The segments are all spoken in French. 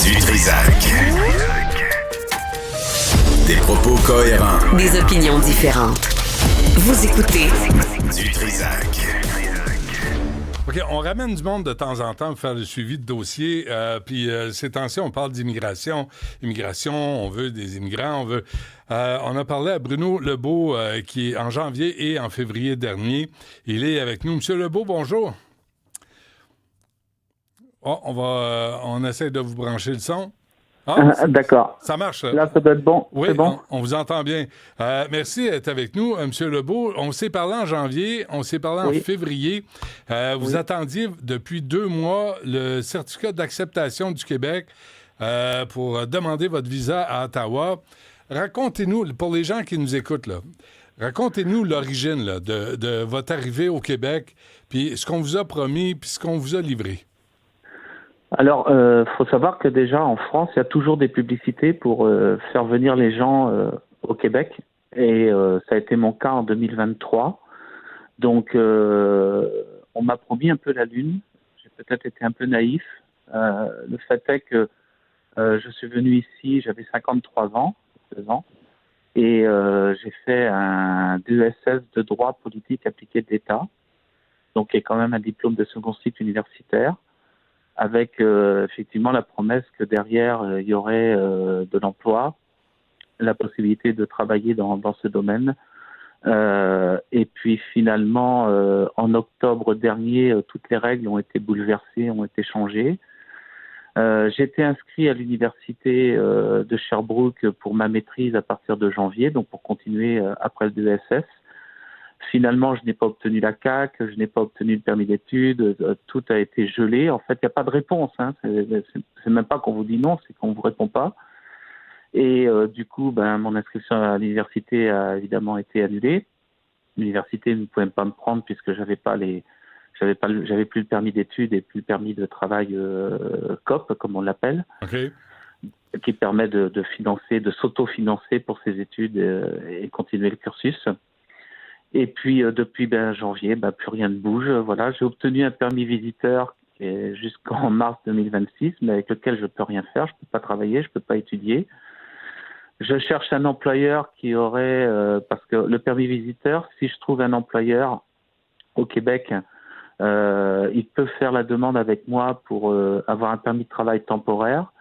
Du Trisac. Des propos cohérents. Des opinions différentes. Vous écoutez Du Trisac. OK, on ramène du monde de temps en temps pour faire le suivi de dossiers. Puis ces temps-ci, on parle d'immigration. Immigration, on veut des immigrants, on veut... on a parlé à Bruno Lebeau, qui est en janvier et en février dernier. Il est avec nous. Monsieur Lebeau, bonjour. Oh, on essaie de vous brancher le son. D'accord. Ça marche. Là, ça doit être bon. Oui, c'est bon. on vous entend bien. Merci d'être avec nous, M. Lebeau. On s'est parlé en janvier, on s'est parlé en février. Vous attendiez depuis 2 mois le certificat d'acceptation du Québec pour demander votre visa à Ottawa. Racontez-nous, pour les gens qui nous écoutent, là, racontez-nous l'origine là, de votre arrivée au Québec, puis ce qu'on vous a promis, puis ce qu'on vous a livré. Alors, faut savoir que déjà en France, il y a toujours des publicités pour faire venir les gens au Québec. Et ça a été mon cas en 2023. Donc, on m'a promis un peu la lune. J'ai peut-être été un peu naïf. Le fait est que je suis venu ici, j'avais 53 ans, 2 ans. Et j'ai fait un DESS de droit politique appliqué de l'État. Donc, qui est quand même un diplôme de second cycle universitaire, avec effectivement la promesse que derrière, il y aurait de l'emploi, la possibilité de travailler dans ce domaine. Et puis finalement, en octobre dernier, toutes les règles ont été bouleversées, ont été changées. J'ai été inscrit à l'université de Sherbrooke pour ma maîtrise à partir de janvier, donc pour continuer après le DESS. Finalement, je n'ai pas obtenu la CAQ, je n'ai pas obtenu le permis d'études, tout a été gelé. En fait, il n'y a pas de réponse. Hein. C'est même pas qu'on vous dit non, c'est qu'on vous répond pas. Et du coup, mon inscription à l'université a évidemment été annulée. L'université ne pouvait pas me prendre puisque j'avais plus le permis d'études et plus le permis de travail COP, comme on l'appelle, qui permet de financer, de s'autofinancer pour ses études et continuer le cursus. Et puis, depuis janvier, plus rien ne bouge. Voilà, j'ai obtenu un permis visiteur qui est jusqu'en mars 2026, mais avec lequel je ne peux rien faire. Je ne peux pas travailler, je ne peux pas étudier. Je cherche un employeur qui aurait... parce que le permis visiteur, si je trouve un employeur au Québec, il peut faire la demande avec moi pour avoir un permis de travail temporaire,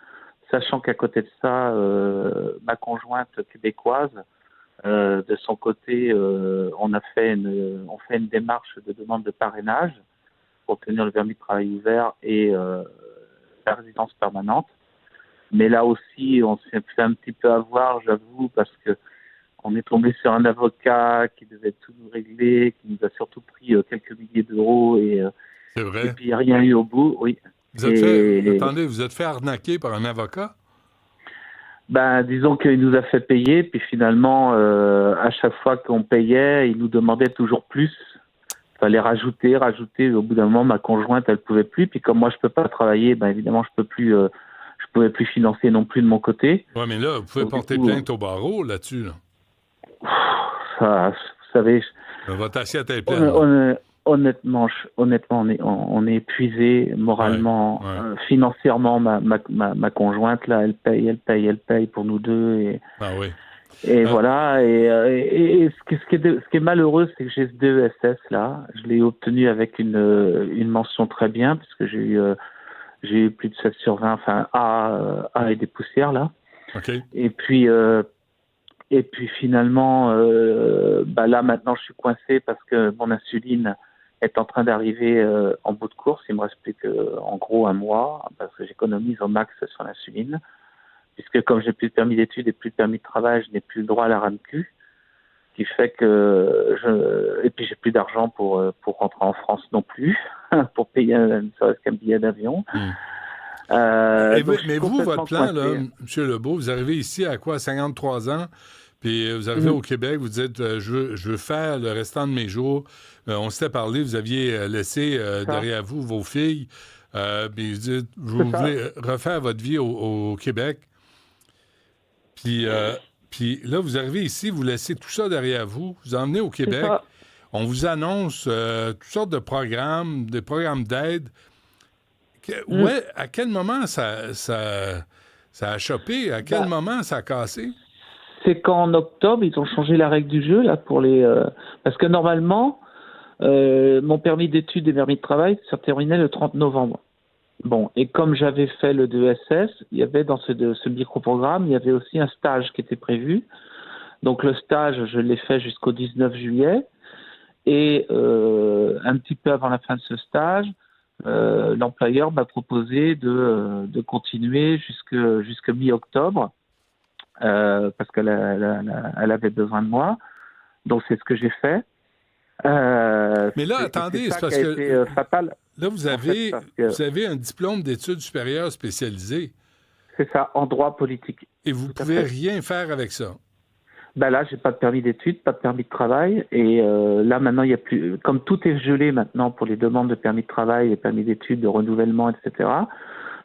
sachant qu'à côté de ça, ma conjointe québécoise, de son côté, on fait une démarche de demande de parrainage pour obtenir le permis de travail ouvert et la résidence permanente. Mais là aussi, on s'est fait un petit peu avoir, j'avoue, parce que on est tombé sur un avocat qui devait tout nous régler, qui nous a surtout pris quelques milliers d'euros C'est vrai. Et puis il n'y a rien eu au bout. Oui. Vous êtes fait arnaquer par un avocat? Disons qu'il nous a fait payer, puis finalement, à chaque fois qu'on payait, il nous demandait toujours plus. Il fallait rajouter. Au bout d'un moment, ma conjointe, elle pouvait plus. Puis comme moi, je peux pas travailler, évidemment, je pouvais plus financer non plus de mon côté. Oui, mais là, vous pouvez porter plainte au barreau là-dessus. Là. Ça, vous savez... Votre assiette est pleine. Honnêtement, on est épuisé moralement, financièrement. Ma conjointe là, elle paye pour nous deux et voilà. Et ce qui est malheureux, c'est que j'ai ce DESS là. Je l'ai obtenu avec une mention très bien puisque j'ai eu plus de 7 sur 20, enfin A et des poussières là. Okay. Et puis finalement, là maintenant je suis coincé parce que mon insuline est en train d'arriver en bout de course. Il me reste plus en gros 1 mois parce que j'économise au max sur l'insuline. Puisque comme j'ai plus de permis d'études et plus de permis de travail, je n'ai plus le droit à la RAMQ. Ce qui fait que et puis j'ai plus d'argent pour rentrer en France non plus, pour payer ne serait-ce qu'un billet d'avion. Mais vous, votre plan, là, M. Lebeau, vous arrivez ici à quoi, 53 ans? Puis vous arrivez au Québec, vous dites je veux faire le restant de mes jours. On s'était parlé, vous aviez laissé derrière vous vos filles. Puis vous dites vous voulez refaire votre vie au Québec. Puis là, vous arrivez ici, vous laissez tout ça derrière vous, vous emmenez au Québec. On vous annonce toutes sortes de programmes, des programmes d'aide Ouais, à quel moment ça a chopé? À quel moment ça a cassé? C'est qu'en octobre, ils ont changé la règle du jeu là pour les parce que normalement mon permis d'études et permis de travail ça terminait le 30 novembre. Bon, et comme j'avais fait le DESS, il y avait dans ce micro-programme, il y avait aussi un stage qui était prévu. Donc le stage, je l'ai fait jusqu'au 19 juillet. Et un petit peu avant la fin de ce stage, l'employeur m'a proposé de continuer jusque mi-octobre parce qu'elle elle avait besoin de moi. Donc c'est ce que j'ai fait. Mais là, attendez, c'est parce qui a que été fatal. là, vous avez un diplôme d'études supérieures spécialisé. C'est ça, en droit politique. Et vous pouvez rien faire avec ça. Ben là, j'ai pas de permis d'études, pas de permis de travail, et là maintenant il y a plus, comme tout est gelé maintenant pour les demandes de permis de travail, les permis d'études, de renouvellement, etc.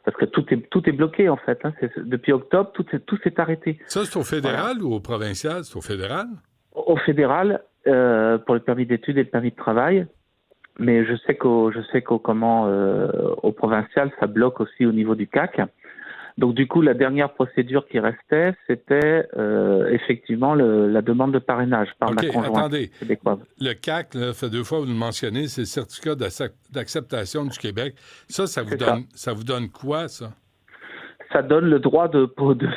Parce que tout est bloqué en fait. Hein. Depuis octobre, tout s'est arrêté. Ça c'est au fédéral ou au provincial? C'est au fédéral? Au fédéral pour le permis d'études et le permis de travail, mais je sais qu'au provincial ça bloque aussi au niveau du CAC. Donc du coup, la dernière procédure qui restait, c'était effectivement la demande de parrainage par ma conjointe. Attendez. Le CAC, là, fait 2 fois que vous le mentionnez, c'est le certificat d'acceptation du Québec. Ça vous donne quoi, ça? Ça donne le droit de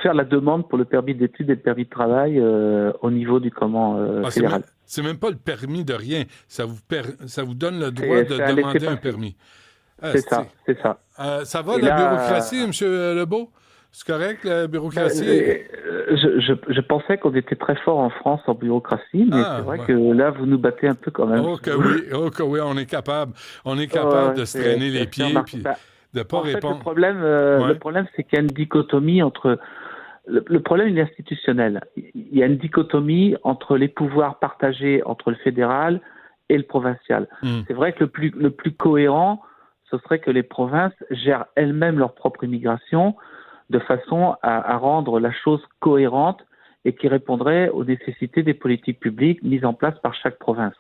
faire la demande pour le permis d'études et le permis de travail au niveau du fédéral. C'est même pas le permis de rien. Ça vous donne le droit de demander un permis. C'est ça. Ça va, la bureaucratie, M. Lebeau? C'est correct, la bureaucratie? Je pensais qu'on était très fort en France en bureaucratie, mais c'est vrai que là, vous nous battez un peu quand même. Oh que oui, on est capable. On est capable de se traîner les pieds puis de ne pas répondre. Le problème, c'est qu'il y a une dichotomie entre... Le problème, il est institutionnel. Il y a une dichotomie entre les pouvoirs partagés entre le fédéral et le provincial. C'est vrai que le plus cohérent, ce serait que les provinces gèrent elles-mêmes leur propre immigration de façon à rendre la chose cohérente et qui répondrait aux nécessités des politiques publiques mises en place par chaque province.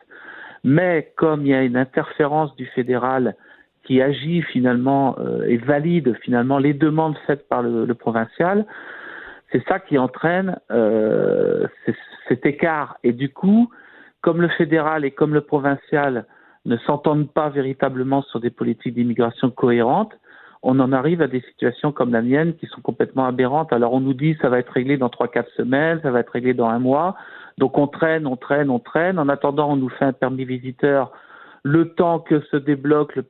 Mais comme il y a une interférence du fédéral qui agit finalement et valide finalement les demandes faites par le provincial, c'est ça qui entraîne cet écart. Et du coup, comme le fédéral et comme le provincial ne s'entendent pas véritablement sur des politiques d'immigration cohérentes, on en arrive à des situations comme la mienne qui sont complètement aberrantes. Alors on nous dit ça va être réglé dans 3-4 semaines, ça va être réglé dans 1 mois. Donc on traîne. En attendant, on nous fait un permis visiteur le temps que se débloque la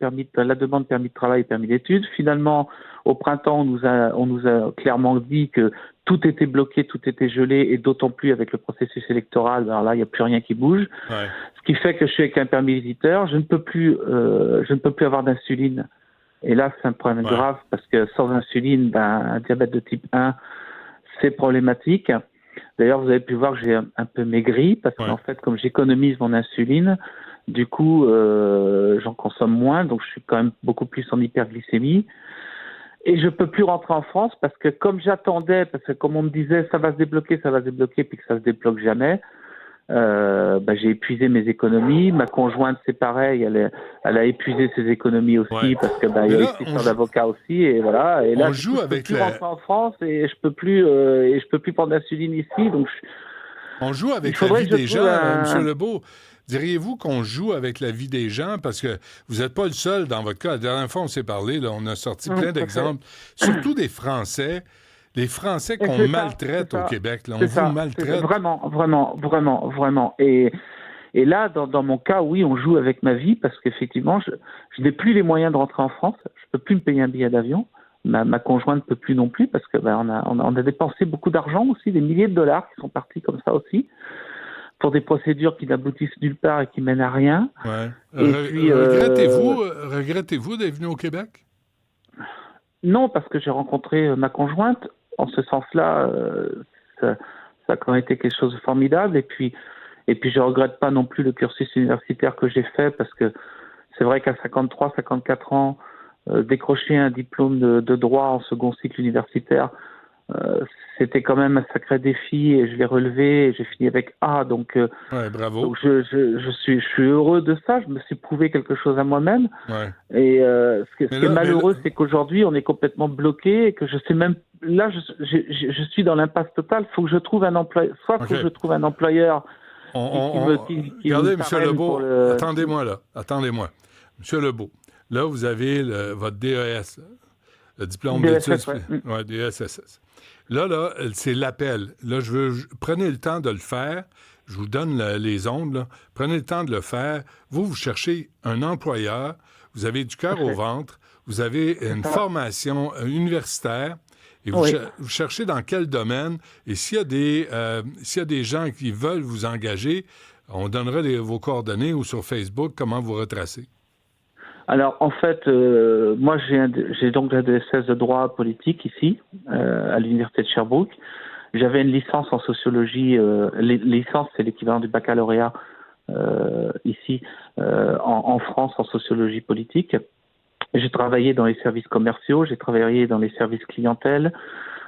demande de permis de travail et permis d'études. Finalement, au printemps, on nous a clairement dit que tout était bloqué, tout était gelé, et d'autant plus avec le processus électoral. Alors là, il n'y a plus rien qui bouge. Ouais. Ce qui fait que je suis avec un permis visiteur, je ne peux plus avoir d'insuline. Et là, c'est un problème grave parce que sans insuline, un diabète de type 1, c'est problématique. D'ailleurs, vous avez pu voir que j'ai un peu maigri parce qu'en fait, comme j'économise mon insuline, du coup, j'en consomme moins, donc je suis quand même beaucoup plus en hyperglycémie. Et je peux plus rentrer en France parce que comme j'attendais, parce que comme on me disait ça va se débloquer, puis que ça se débloque jamais, j'ai épuisé mes économies. Ma conjointe, c'est pareil, elle a épuisé ses économies aussi parce que il y a une histoire d'avocat aussi, et voilà. Et là, je peux plus rentrer en France et je peux plus prendre d'insuline ici, donc. On joue avec la vie des gens, M. Lebeau. Diriez-vous qu'on joue avec la vie des gens? Parce que vous n'êtes pas le seul dans votre cas. La dernière fois, on s'est parlé, là, on a sorti plein d'exemples, surtout des Français. Les Français qu'on maltraite au Québec. Là, on vous maltraite. Vraiment. Et là, dans mon cas, oui, on joue avec ma vie parce qu'effectivement, je n'ai plus les moyens de rentrer en France. Je ne peux plus me payer un billet d'avion. Ma conjointe ne peut plus non plus parce que on a dépensé beaucoup d'argent aussi, des milliers de dollars qui sont partis comme ça aussi, pour des procédures qui n'aboutissent nulle part et qui mènent à rien. Ouais. Et puis, regrettez-vous d'être venu au Québec? Non, parce que j'ai rencontré ma conjointe. En ce sens-là, ça a quand même été quelque chose de formidable. Et puis je regrette pas non plus le cursus universitaire que j'ai fait parce que c'est vrai qu'à 53, 54 ans, décrocher un diplôme de droit en second cycle universitaire, c'était quand même un sacré défi et je l'ai relevé et j'ai fini avec A. Donc, Ouais, bravo. donc je suis heureux de ça. Je me suis prouvé quelque chose à moi-même. Ouais. Et ce qui est malheureux, là... c'est qu'aujourd'hui, on est complètement bloqué et que je sais même. Là, je suis dans l'impasse totale. Il faut que je trouve un employeur. Soit faut que je trouve un employeur qui Regardez, me M. Lebeau, attendez-moi là. Attendez-moi. M. Lebeau, là, vous avez votre DES, le diplôme d'études. Ouais, DSSS. Là, c'est l'appel. Là, prenez le temps de le faire. Je vous donne les ondes. Là. Prenez le temps de le faire. Vous cherchez un employeur. Vous avez du cœur au ventre. Vous avez une formation universitaire. Et vous cherchez dans quel domaine. Et s'il y a des gens qui veulent vous engager, on donnera vos coordonnées ou sur Facebook comment vous retracer. Alors, en fait, moi, j'ai donc la DSS de droit politique ici, à l'Université de Sherbrooke. J'avais une licence en sociologie. Licence, c'est l'équivalent du baccalauréat ici, en France, en sociologie politique. J'ai travaillé dans les services commerciaux, j'ai travaillé dans les services clientèle.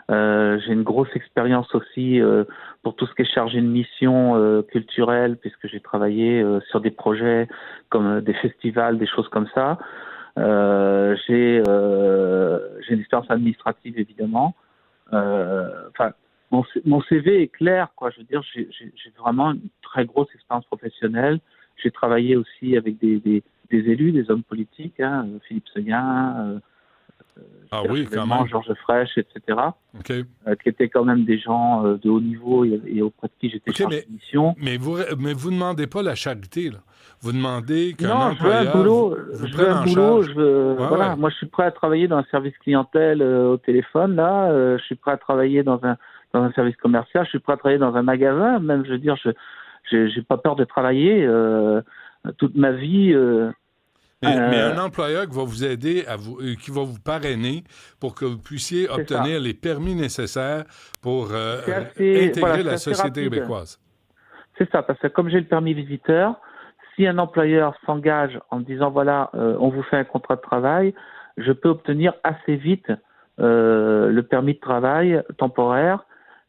J'ai une grosse expérience aussi pour tout ce qui est chargé de mission culturelle, puisque j'ai travaillé sur des projets comme des festivals, des choses comme ça. J'ai une expérience administrative, évidemment. Enfin, mon CV est clair, quoi. Je veux dire, j'ai vraiment une très grosse expérience professionnelle. J'ai travaillé aussi avec des élus, des hommes politiques, hein, Philippe Seguin, quand même. Georges Frêche, etc., okay. Qui étaient quand même des gens de haut niveau et auprès de qui j'étais chargé de mission. Mais vous ne demandez pas la charité, là. Vous demandez qu'un je employeur veux un boulot. Voilà. Moi, je suis prêt à travailler dans un service clientèle au téléphone, là. Je suis prêt à travailler dans un service commercial. Je suis prêt à travailler dans un magasin. Même, je veux dire, j'ai pas peur de travailler toute ma vie. Mais un employeur qui va vous aider, qui va vous parrainer pour que vous puissiez obtenir les permis nécessaires pour intégrer la société québécoise. C'est ça, parce que comme j'ai le permis visiteur, si un employeur s'engage en me disant, voilà, on vous fait un contrat de travail, je peux obtenir assez vite le permis de travail temporaire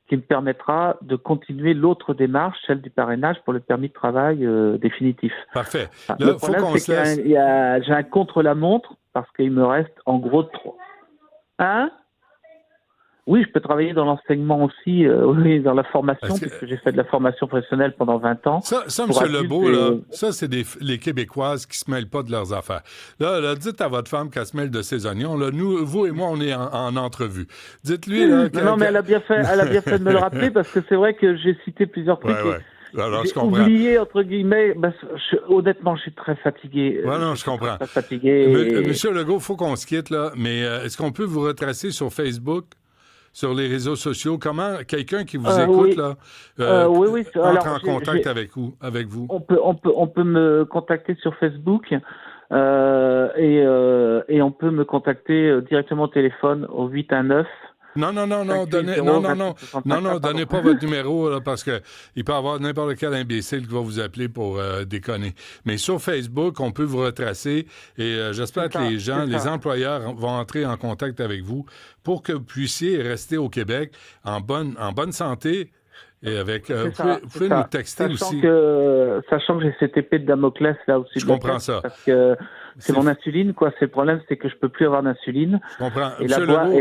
qui me permettra de continuer l'autre démarche, celle du parrainage pour le permis de travail définitif. Parfait. Là, le problème, c'est que j'ai un contre-la-montre parce qu'il me reste en gros 3. Hein? Oui, je peux travailler dans l'enseignement aussi, dans la formation, puisque j'ai fait de la formation professionnelle pendant 20 ans. Ça M. Lebeau, là, ça, c'est les Québécoises qui ne se mêlent pas de leurs affaires. Là, dites à votre femme qu'elle se mêle de ses oignons. Là, vous et moi, on est en entrevue. Dites-lui... Là, non, mais elle a bien fait de me le rappeler, parce que c'est vrai que j'ai cité plusieurs trucs. Alors, j'ai oublié, entre guillemets, honnêtement, je suis très fatigué. Non, je comprends. Très fatigué. Monsieur Legault, il faut qu'on se quitte, là, mais est-ce qu'on peut vous retracer sur Facebook? Sur les réseaux sociaux, comment quelqu'un qui vous écoute là entre en contact avec vous? On peut me contacter sur Facebook et on peut me contacter directement au téléphone au 819. Non, donnez pas votre numéro là, parce que il peut y avoir n'importe quel imbécile qui va vous appeler pour déconner. Mais sur Facebook, on peut vous retracer et j'espère que les employeurs vont entrer en contact avec vous pour que vous puissiez rester au Québec en bonne santé. Et avec, vous pouvez nous texter aussi. Sachant que j'ai cette épée de Damoclès là aussi. Je comprends ça. Parce que c'est mon insuline, quoi. C'est le problème, c'est que je peux plus avoir d'insuline. Je comprends. Et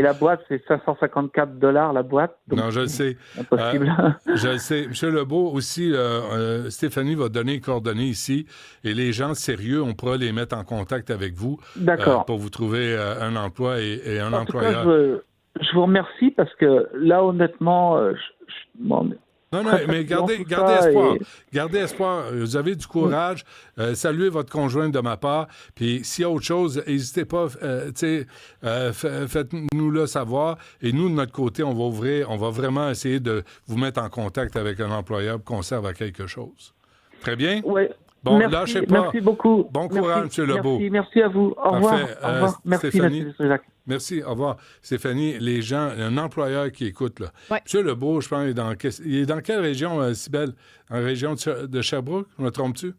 la boîte, c'est $554 la boîte. Non, je le sais. Impossible. Je le sais. M. Lebeau, aussi, Stéphanie va donner les coordonnées ici. Et les gens sérieux, on pourra les mettre en contact avec vous. D'accord. Pour vous trouver un emploi et un employeur. Je vous remercie parce que là, honnêtement, Non, mais gardez espoir. Gardez espoir. Vous avez du courage. Saluez votre conjointe de ma part. Puis s'il y a autre chose, n'hésitez pas. Faites-nous le savoir. Et nous, de notre côté, on va vraiment essayer de vous mettre en contact avec un employeur pour qu'on serve à quelque chose. Très bien? Oui. Bon, merci, lâchez pas. Merci beaucoup. Bon courage, M. Lebeau. Merci à vous. Au revoir. Au revoir. Merci, Stéphanie. M. Jacques. Merci, au revoir. Stéphanie, les gens, un employeur qui écoute, là. Ouais. M. Lebeau, je pense, il est dans quelle région, Cybèle? En région de Sherbrooke, je me trompe-tu?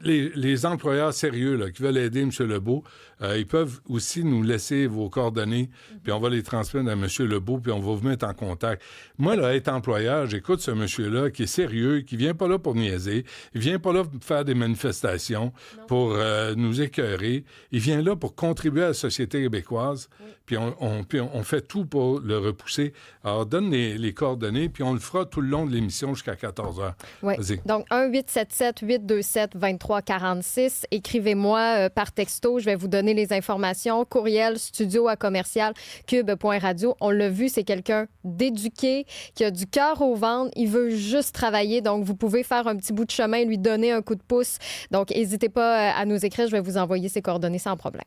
Les employeurs sérieux là, qui veulent aider M. Lebeau, Ils peuvent aussi nous laisser vos coordonnées, puis on va les transmettre à M. Lebeau, puis on va vous mettre en contact. Moi, là, être employeur, j'écoute ce monsieur-là qui est sérieux, qui vient pas là pour niaiser, il vient pas là pour faire des manifestations, pour nous écœurer. Il vient là pour contribuer à la société québécoise, puis on fait tout pour le repousser. Alors, donne les coordonnées, puis on le fera tout le long de l'émission jusqu'à 14 h. Oui. Donc, 1-877-827-2346. Écrivez-moi par texto. Je vais vous donner les informations. Courriel studio@commercial-cube.radio. On l'a vu, c'est quelqu'un d'éduqué, qui a du cœur au ventre. Il veut juste travailler. Donc, vous pouvez faire un petit bout de chemin, lui donner un coup de pouce. Donc, n'hésitez pas à nous écrire. Je vais vous envoyer ses coordonnées sans problème.